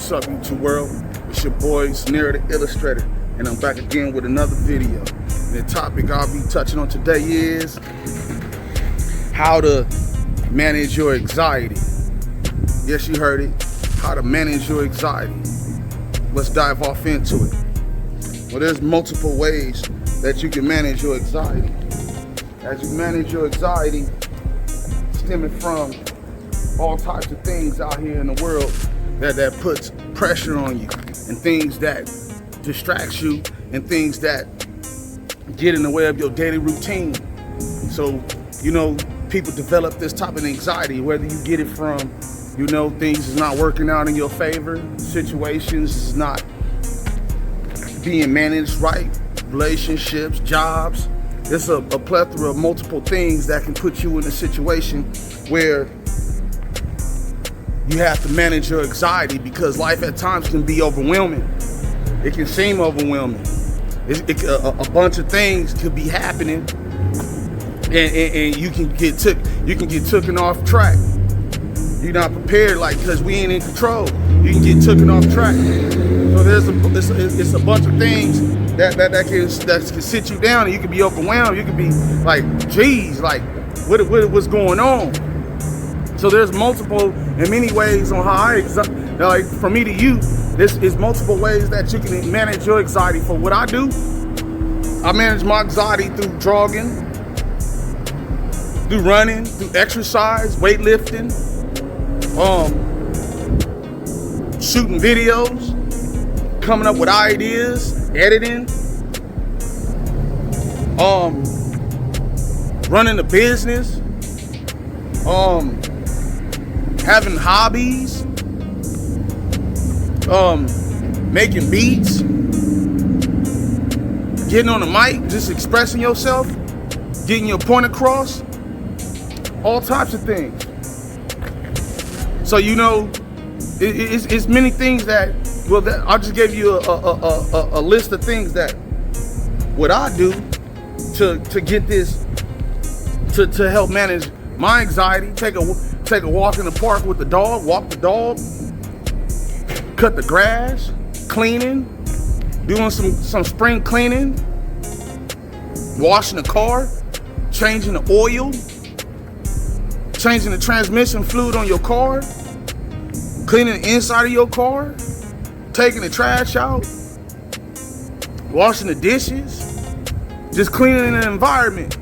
What's up, YouTube world? It's your boy, Snare the Illustrator, and I'm back again with another video. And the topic I'll be touching on today is how to manage your anxiety. Yes, you heard it. How to manage your anxiety. Let's dive off into it. Well, there's multiple ways that you can manage your anxiety. As you manage your anxiety, stemming from all types of things out here in the world that puts pressure on you, and things that distracts you, and things that get in the way of your daily routine. So, people develop this type of anxiety, whether you get it from, things is not working out in your favor, situations is not being managed right, relationships, jobs. It's a plethora of multiple things that can put you in a situation where you have to manage your anxiety, because life at times can be overwhelming. It can seem overwhelming. A bunch of things could be happening, and you can get taken off track. You're not prepared, because we ain't in control. You can get taken off track. So it's a bunch of things that can sit you down, and you can be overwhelmed. You can be like, geez, what's going on? So there's multiple and many ways on how from me to you, this is multiple ways that you can manage your anxiety. For what I do, I manage my anxiety through jogging, through running, through exercise, weightlifting, shooting videos, coming up with ideas, editing, running a business, having hobbies, making beats, getting on the mic, just expressing yourself, getting your point across, all types of things. So it's many things that I just gave you a list of things that what I do to get this to help manage my anxiety. Take a walk in the park with the dog, walk the dog, cut the grass, cleaning, doing some spring cleaning, washing the car, changing the oil, changing the transmission fluid on your car, cleaning the inside of your car, taking the trash out, washing the dishes, just cleaning the environment.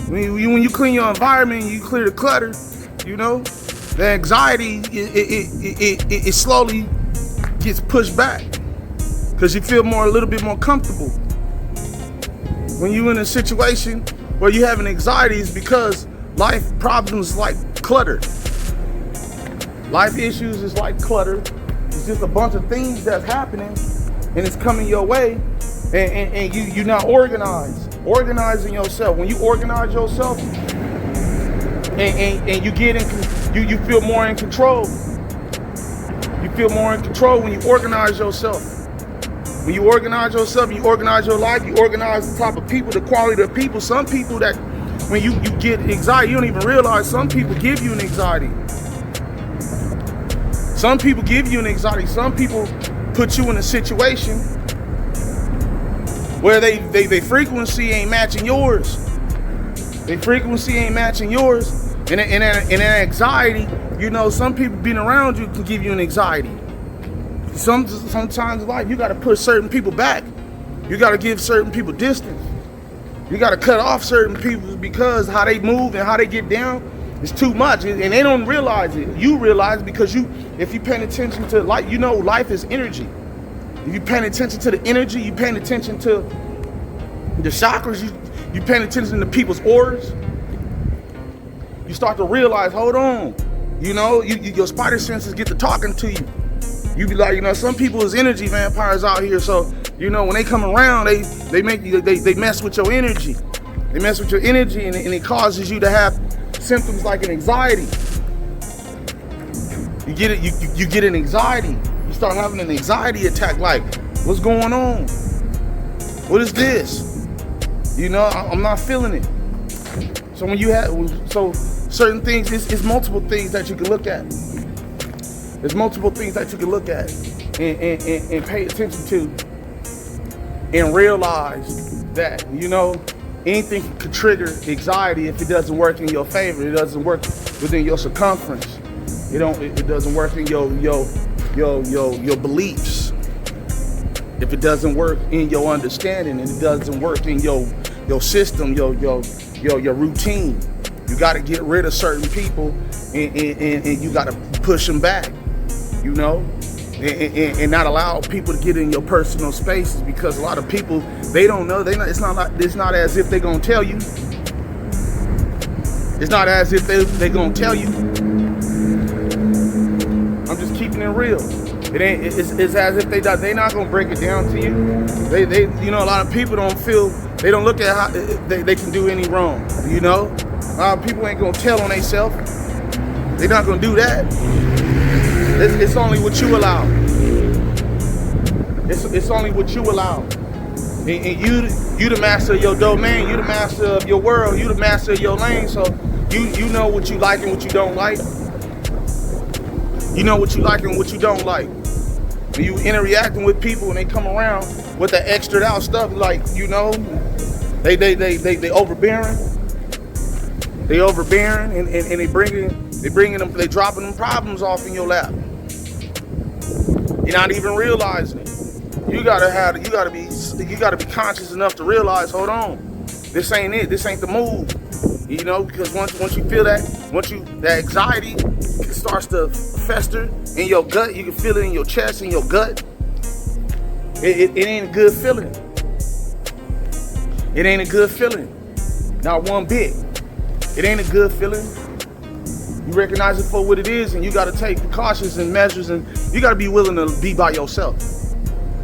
When you clean your environment, you clear the clutter, the anxiety, it slowly gets pushed back, because you feel a little bit more comfortable. When you're in a situation where you have an anxiety, it's because life problems is like clutter. Life issues is like clutter. It's just a bunch of things that's happening, and it's coming your way, and you're not organized. Organizing yourself. When you organize yourself, and you get you feel more in control. You feel more in control when you organize yourself. When you organize yourself, you organize your life, you organize the type of people, the quality of people. Some people that when you get anxiety, you don't even realize some people give you an anxiety. Some people give you an anxiety. Some people put you in a situation where they frequency ain't matching yours. Their frequency ain't matching yours. And that anxiety, some people being around you can give you an anxiety. Sometimes in life, you got to push certain people back. You got to give certain people distance. You got to cut off certain people, because how they move and how they get down is too much. And they don't realize it. You realize it because if you're paying attention to life, life is energy. If you're paying attention to the energy, you're paying attention to the chakras, you're paying attention to people's auras, you start to realize, hold on, your spider senses get to talking to you. You be like, some people is energy vampires out here. So, when they come around, they make you, they mess with your energy. They mess with your energy, and it causes you to have symptoms like an anxiety. You get it, you get an anxiety. You start having an anxiety attack, like, what's going on? What is this? I'm not feeling it. So when you have certain things, it's multiple things that you can look at. There's multiple things that you can look at and pay attention to and realize that, you know, anything could trigger anxiety if it doesn't work in your favor. It doesn't work within your circumference. It doesn't work in your beliefs. If it doesn't work in your understanding, and it doesn't work in your system, your routine, you got to get rid of certain people, and you got to push them back, you know, and not allow people to get in your personal spaces, because a lot of people, they don't know. It's not as if they're gonna tell you. It's not as if they're gonna tell you. I'm just keeping it real. It's as if they're not gonna break it down to you. They you know, a lot of people they don't look at how they can do any wrong. You know, a lot of people ain't gonna tell on themselves. They're not gonna do that. It's only what you allow. It's only what you allow. And you the master of your domain. You the master of your world. You the master of your lane. So you know what you like and what you don't like. You know what you like and what you don't like. When you interacting with people and they come around with the extra out stuff, like, you know, they overbearing. They overbearing and they dropping them problems off in your lap. You're not even realizing it. You gotta be conscious enough to realize, hold on, this ain't it. This ain't the move. You know, because once you feel that, that anxiety starts to fester in your gut, you can feel it in your chest, in your gut. It ain't a good feeling. It ain't a good feeling. Not one bit. It ain't a good feeling. You recognize it for what it is, and you got to take precautions and measures, and you got to be willing to be by yourself.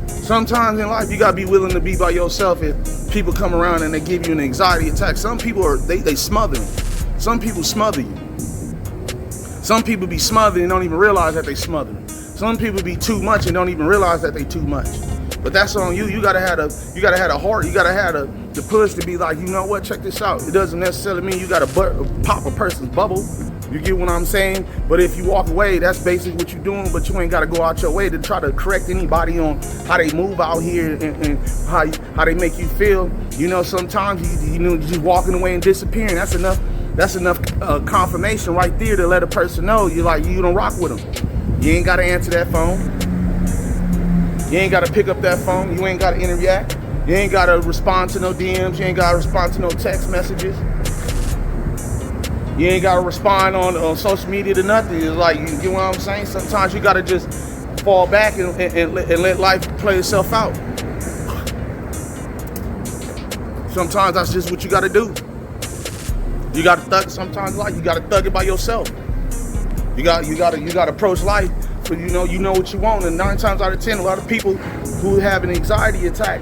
Sometimes in life, you got to be willing to be by yourself if people come around and they give you an anxiety attack. Some people they smother you. Some people smother you. Some people be smothered and don't even realize that they smothered. Some people be too much and don't even realize that they too much. But that's on you. You gotta have a heart. You gotta have the push to be like, you know what? Check this out. It doesn't necessarily mean you gotta pop a person's bubble. You get what I'm saying? But if you walk away, that's basically what you're doing. But you ain't gotta go out your way to try to correct anybody on how they move out here and how they make you feel. You know, sometimes you know, just walking away and disappearing. That's enough. That's enough confirmation right there to let a person know you don't rock with them. You ain't gotta answer that phone. You ain't gotta pick up that phone. You ain't gotta interact. You ain't gotta respond to no DMs. You ain't gotta respond to no text messages. You ain't gotta respond on social media to nothing. It's like, you get what I'm saying? Sometimes you gotta just fall back and let life play itself out. Sometimes that's just what you gotta do. You gotta thug sometimes life. You gotta thug it by yourself. You gotta approach life. So you know what you want. And 9 times out of 10, a lot of people who have an anxiety attack,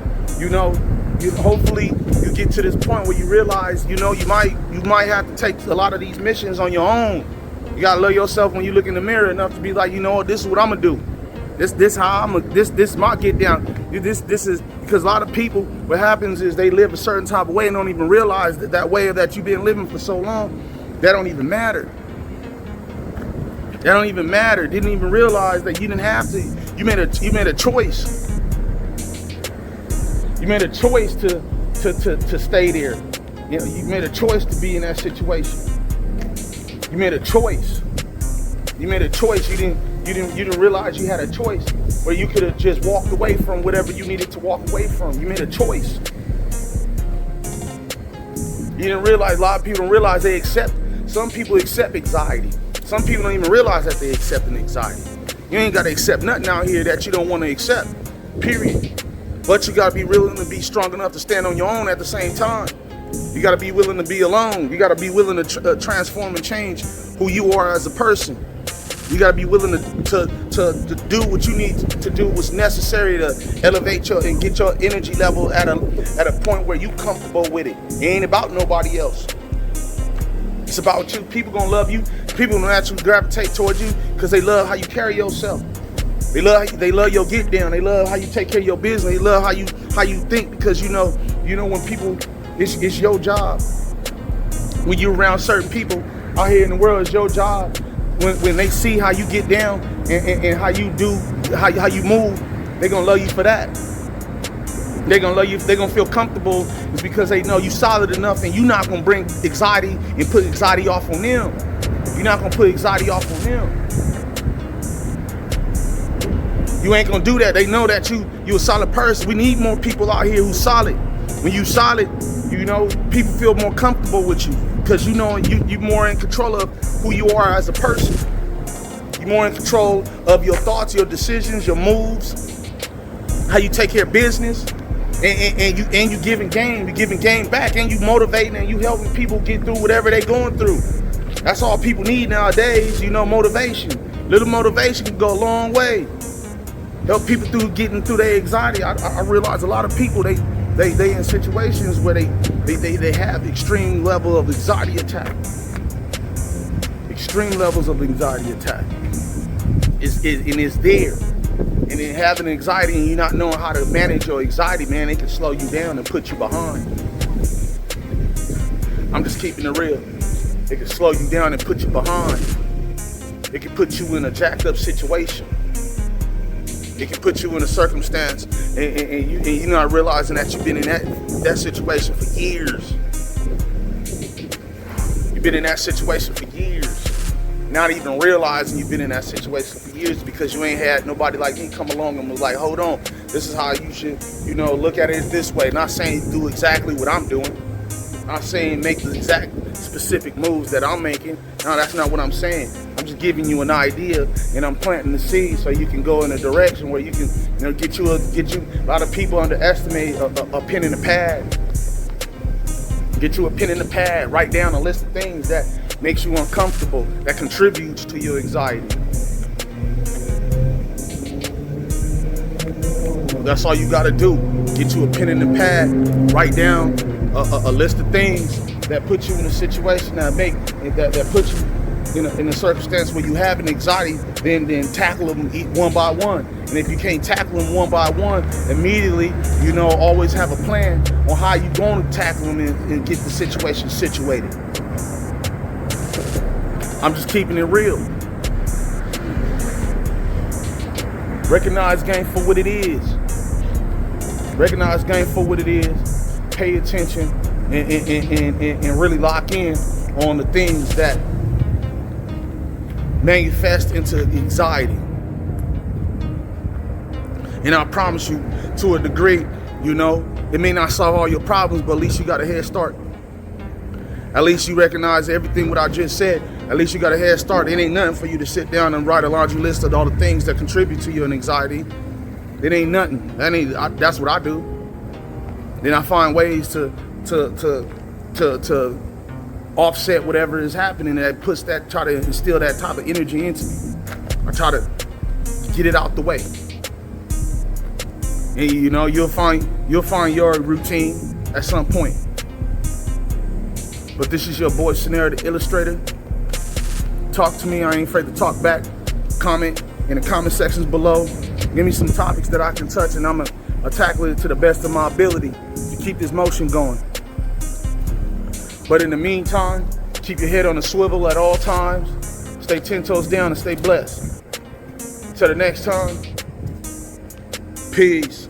hopefully you get to this point where you realize, you might have to take a lot of these missions on your own. You gotta love yourself when you look in the mirror enough to be like, you know what, this is what I'm gonna do. This is my get down. This is because a lot of people, what happens is they live a certain type of way and don't even realize that way that you've been living for so long, that don't even matter. That don't even matter. Didn't even realize that you didn't have to. You made a choice. You made a choice to stay there. You know, you made a choice to be in that situation. You made a choice. You made a choice. You didn't realize you had a choice where you could have just walked away from whatever you needed to walk away from. You made a choice. You didn't realize, a lot of people don't realize some people accept anxiety. Some people don't even realize that they accept an anxiety. You ain't got to accept nothing out here that you don't want to accept, period. But you got to be willing to be strong enough to stand on your own at the same time. You got to be willing to be alone. You got to be willing to transform and change who you are as a person. You got to be willing to do what you need to do, what's necessary to elevate and get your energy level at a point where you comfortable with it. It ain't about nobody else. It's about you. People gonna love you. People gonna naturally gravitate towards you because they love how you carry yourself. They love your get down. They love how you take care of your business. They love how you think, because you know when people, it's your job. When you're around certain people out here in the world, it's your job. When they see how you get down and how you do, how you move, they're gonna love you for that. They're gonna love you. They're gonna feel comfortable. It's because they know you solid enough, and you're not gonna bring anxiety and put anxiety off on them. You're not gonna put anxiety off on them. You ain't gonna do that. They know that you a solid person. We need more people out here who's solid. When you solid, you know, people feel more comfortable with you because you know you're more in control of who you are as a person. You're more in control of your thoughts, your decisions, your moves, how you take care of business. And you giving game, back, and you motivating and you helping people get through whatever they going through. That's all people need nowadays, you know, motivation. Little motivation can go a long way. Help people through getting through their anxiety. I realize a lot of people they in situations where they have extreme level of anxiety attack. Extreme levels of anxiety attack. It's there. And then having anxiety and you not knowing how to manage your anxiety, man, it can slow you down and put you behind. I'm just keeping it real. It can slow you down and put you behind. It can put you in a jacked up situation. It can put you in a circumstance and you're not realizing that you've been in that situation for years. You've been in that situation for years. Not even realizing you've been in that situation for years because you ain't had nobody like me come along and was like, hold on, this is how you should, you know, look at it this way. Not saying do exactly what I'm doing. Not saying make the exact specific moves that I'm making. No, that's not what I'm saying. I'm just giving you an idea and I'm planting the seed so you can go in a direction where you can, you know, get you. A lot of people underestimate a pen and a pad. Get you a pen and a pad. Write down a list of things that makes you uncomfortable, that contributes to your anxiety. That's all you gotta do. Get you a pen and a pad, write down a list of things that put you in a situation that put you in a circumstance where you have an anxiety, then tackle them one by one. And if you can't tackle them one by one, immediately, you know, always have a plan on how you're going to tackle them and get the situation situated. I'm just keeping it real. Recognize game for what it is. Recognize game for what it is. Pay attention and really lock in on the things that manifest into anxiety. And I promise you, to a degree, you know, it may not solve all your problems, but at least you got a head start. At least you recognize everything what I just said. At least you got a head start. It ain't nothing for you to sit down and write a laundry list of all the things that contribute to your anxiety. It ain't nothing. That's what I do. Then I find ways to offset whatever is happening that puts that, try to instill that type of energy into me. I try to get it out the way. And you know, you'll find your routine at some point. But this is your boy Scenario the Illustrator. Talk to me, I ain't afraid to talk back. Comment in the comment sections below. Give me some topics that I can touch and I'm gonna tackle it to the best of my ability to keep this motion going. But in the meantime, keep your head on a swivel at all times. Stay 10 toes down and stay blessed. Till the next time, peace.